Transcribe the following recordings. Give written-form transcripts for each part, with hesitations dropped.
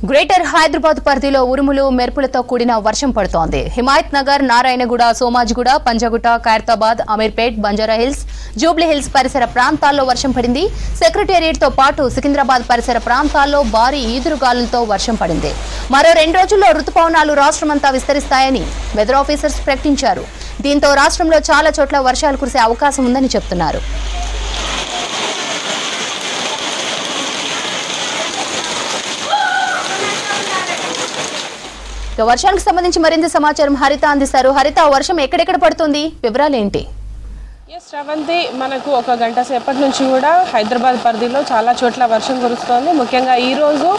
Greater Hyderabad పరిధిలో ఉరుములు మెరుపులతో కూడిన వర్షం పడుతోంది. హిమాయత్ నగర్, నారాయణగూడ, సోమాజిగూడ, పంజాగుట్ట, ఖైరతాబాద్, అమీర్పేట్, బంజారాహిల్స్, జూబ్లీహిల్స్ పరిసర ప్రాంతాల్లో వర్షం పడింది. సెక్రటేరియట్ తో పాటు సికింద్రాబాద్ పరిసర ప్రాంతాల్లో భారీ ఈదురుగాలులతో వర్షం పడింది. మరో 2 రోజుల్లో రుతుపవనాలు రాష్ట్రమంతా విస్తరిస్తాయని వెదర్ ఆఫీసర్స్ ప్రకటించారు. దీంతో రాష్ట్రంలో చాలా చోట్ల వర్షాలు కురిసే అవకాశం ఉందని చెప్తున్నారు. వర్షానికి సంబంధించి మరింత సమాచారం హరిత అందిస్తారు. హరిత, వర్షం ఎక్కడెక్కడ పడుతుంది, వివరాలు ఏంటి? శ్రవంతి, మనకు ఒక గంట సేపటి నుంచి కూడా హైదరాబాద్ పరిధిలో చాలా చోట్ల వర్షం కురుస్తోంది. ముఖ్యంగా ఈరోజు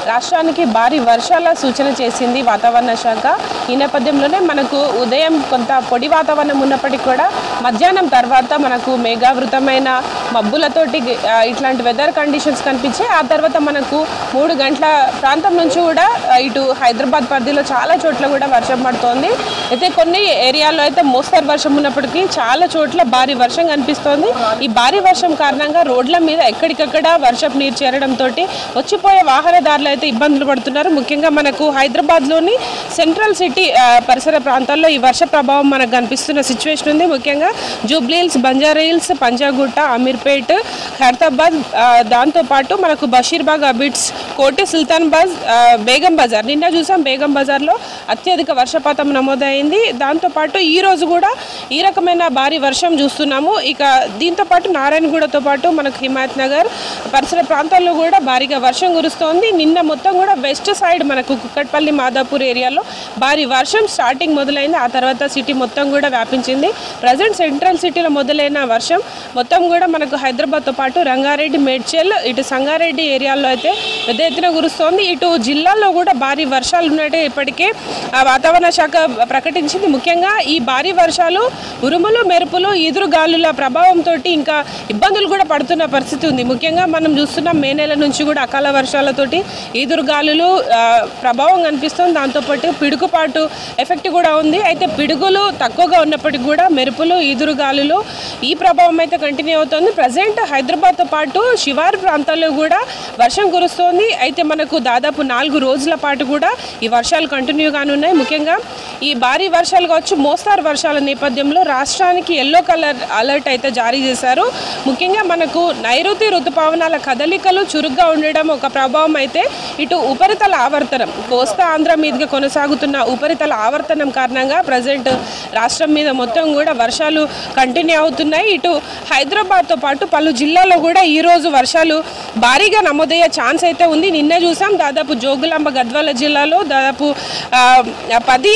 రాష్ట్రానికి భారీ వర్షాల సూచన చేసింది వాతావరణ శాఖ. ఈ నేపథ్యంలోనే మనకు ఉదయం కొంత పొడి వాతావరణం ఉన్నప్పటికీ కూడా మధ్యాహ్నం తర్వాత మనకు మేఘావృతమైన మబ్బులతోటి ఇట్లాంటి వెదర్ కండిషన్స్ కనిపించాయి. ఆ తర్వాత మనకు 3 గంటల ప్రాంతం నుంచి కూడా ఇటు హైదరాబాద్ పరిధిలో చాలా చోట్ల కూడా వర్షం పడుతోంది. అయితే కొన్ని ఏరియాల్లో అయితే మోస్తరు వర్షం ఉన్నప్పటికీ చాలా చోట్ల భారీ వర్షం కనిపిస్తోంది. ఈ భారీ వర్షం కారణంగా రోడ్ల మీద ఎక్కడికక్కడ వర్షపు నీరు చేరడంతో వచ్చిపోయే వాహనదారులు అయితే ఇబ్బందులు పడుతున్నారు. ముఖ్యంగా మనకు హైదరాబాద్లోని సెంట్రల్ సిటీ పరిసర ప్రాంతాల్లో ఈ వర్ష ప్రభావం మనకు కనిపిస్తున్న సిచ్యువేషన్ ఉంది. ముఖ్యంగా జూబ్లీహిల్స్, బంజారాహిల్స్, పంజాగుట్ట, అమీర్పేట్, ఖైరతాబాద్, దాంతోపాటు మనకు బషీర్బాగ్, అబిడ్స్, కోటి, సుల్తాన్బాద్, బేగం బజార్, నిన్న చూసాం బేగం బజార్లో అత్యధిక వర్షపాతం నమోదైంది. దాంతోపాటు ఈరోజు కూడా ఈ రకమైన భారీ వర్షం చూస్తున్నాము. ఇక దీంతోపాటు నారాయణగూడతో పాటు మనకు హిమాయత్ నగర్ పరిసర ప్రాంతాల్లో కూడా భారీగా వర్షం కురుస్తోంది. నిన్న మొత్తం కూడా వెస్ట్ సైడ్ మనకు కుక్కట్పల్లి, మాదాపూర్ ఏరియాలో భారీ వర్షం స్టార్టింగ్ మొదలైంది. ఆ తర్వాత సిటీ మొత్తం కూడా వ్యాపించింది. ప్రజెంట్ సెంట్రల్ సిటీలో మొదలైన వర్షం మొత్తం కూడా మనకు హైదరాబాద్తో పాటు రంగారెడ్డి, మేడ్చల్, ఇటు సంగారెడ్డి ఏరియాల్లో అయితే పెద్ద ఎత్తున కురుస్తోంది. ఇటు జిల్లాల్లో కూడా భారీ వర్షాలు ఉన్నట్టే ఇప్పటికే వాతావరణ శాఖ ప్రకటించింది. ముఖ్యంగా ఈ భారీ వర్షాలు, ఉరుములు, మెరుపులు, ఈదురుగాలుల ప్రభావంతో ఇంకా ఇబ్బందులు కూడా పడుతున్న పరిస్థితి ఉంది. ముఖ్యంగా మనం చూస్తున్నాం మే నెల నుంచి కూడా అకాల వర్షాలతోటి ఈదురుగాలులు ప్రభావం కనిపిస్తుంది. దాంతోపాటు పిడుగుపాటు ఎఫెక్ట్ కూడా ఉంది. అయితే పిడుగులు తక్కువగా ఉన్నప్పటికీ కూడా మెరుపులు, ఈదురుగాలులు ఈ ప్రభావం అయితే కంటిన్యూ అవుతుంది. ప్రజెంట్ హైదరాబాద్తో పాటు శివారు ప్రాంతాల్లో కూడా వర్షం కురుస్తోంది. అయితే మనకు దాదాపు 4 రోజుల పాటు కూడా ఈ వర్షాలు కంటిన్యూ కానున్నాయి. ముఖ్యంగా ఈ భారీ వర్షాలు కావచ్చు, మోస్తారు వర్షాల నేపథ్యంలో రాష్ట్రానికి ఎల్లో కలర్ అలర్ట్ అయితే జారీ చేశారు. ముఖ్యంగా మనకు నైరుతి ఋతుపవనాల కదలికలు చురుగ్గా ఉండడం ఒక ప్రభావం అయితే ఇటు ఉపరితల ఆవర్తనం, కోస్తా ఆంధ్ర మీదుగా కొనసాగుతున్న ఉపరితల ఆవర్తనం కారణంగా ప్రజెంట్ రాష్ట్రం మీద మొత్తం కూడా వర్షాలు కంటిన్యూ అవుతున్నాయి. ఇటు హైదరాబాద్తో పాటు పలు జిల్లాల్లో కూడా ఈరోజు వర్షాలు భారీగా నమోదయ్యే ఛాన్స్ అయితే ఉంది. నిన్న చూసాం దాదాపు జోగులాంబ, గద్వాల జిల్లాలో దాదాపు 10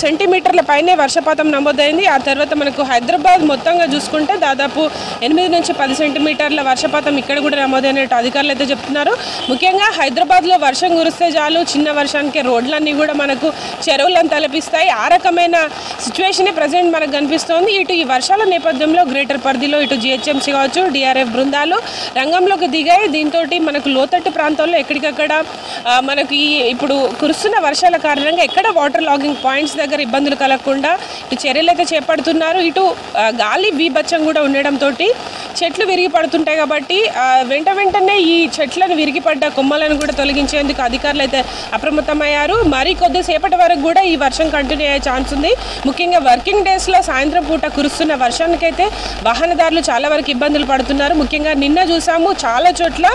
సెంటీమీటర్ల పైనే వర్షపాతం నమోదైంది. ఆ తర్వాత మనకు హైదరాబాద్ మొత్తంగా చూసుకుంటే దాదాపు 8 నుంచి 10 సెంటీమీటర్ల వర్షపాతం ఇక్కడ కూడా నమోదైనట్టు అధికారులు అయితే చెప్తున్నారు. ముఖ్యంగా హైదరాబాద్లో వర్షం కురిస్తే చాలు, చిన్న వర్షానికి రోడ్లన్నీ కూడా మనకు చెరువులను తలపిస్తాయి. ఆ రకమైన సిచ్యువేషనే ప్రజెంట్ మనకు కనిపిస్తోంది. ఇటు ఈ వర్షాల నేపథ్యంలో గ్రేటర్ పరిధిలో ఇటు జిహెచ్ఎంసీ కావచ్చు, డిఆర్ఎఫ్ బృందాలు రంగంలోకి దిగాయి. దీంతో మనకు లోతట్టు ప్రాంతాల్లో ఎక్కడికక్కడ మనకు ఇప్పుడు కురుస్తున్న వర్షాల కారణంగా ఎక్కడ వాటర్ లాగింగ్ పాయింట్స్ దగ్గర ఇబ్బందులు కలగకుండా ఇటు చర్యలు అయితే చేపడుతున్నారు. ఇటు గాలి బీభత్సం కూడా ఉండడంతో చెట్లు విరిగి పడుతుంటాయి కాబట్టి వెంటనే ఈ చెట్లను విరిగిపడ్డ కొమ్మలను కూడా తొలగించేందుకు అధికారులు అయితే అప్రమత్తమయ్యారు. మరి కొద్దిసేపటి వరకు కూడా ఈ వర్షం కంటిన్యూ అయ్యే ఛాన్స్ ఉంది. ముఖ్యంగా వర్కింగ్ డేస్లో సాయంత్రం పూట కురుస్తున్న వర్షానికైతే వాహనదారులు చాలా వరకు ఇబ్బందులు పడుతున్నారు. ముఖ్యంగా నిన్న చూసాము చాలా చోట్ల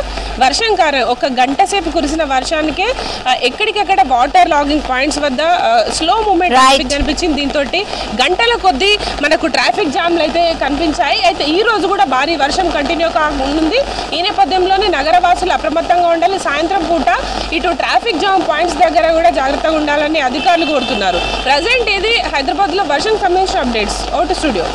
వర్షం ఒక గంట సేపు కురిసిన వర్షానికే ఎక్కడికక్కడ వాటర్ లాగింగ్ పాయింట్స్ వద్ద స్లో మూమెంట్ కనిపించింది. దీంతో గంటల కొద్దీ మనకు ట్రాఫిక్ జామ్లు అయితే కనిపించాయి. అయితే ఈ రోజు కూడా భారీ వర్షం కంటిన్యూ కానుంది. ఈ నేపథ్యంలోనే నగరవాసులు అప్రమత్తంగా ఉండాలి. సాయంత్రం పూట ఇటు ట్రాఫిక్ జామ్ పాయింట్స్ దగ్గర కూడా జాగ్రత్తగా ఉండాలని అధికారులు కోరుతున్నారు. ప్రజెంట్ ఇది హైదరాబాద్లో వర్షం సంబంధించిన అప్డేట్స్. Out studio.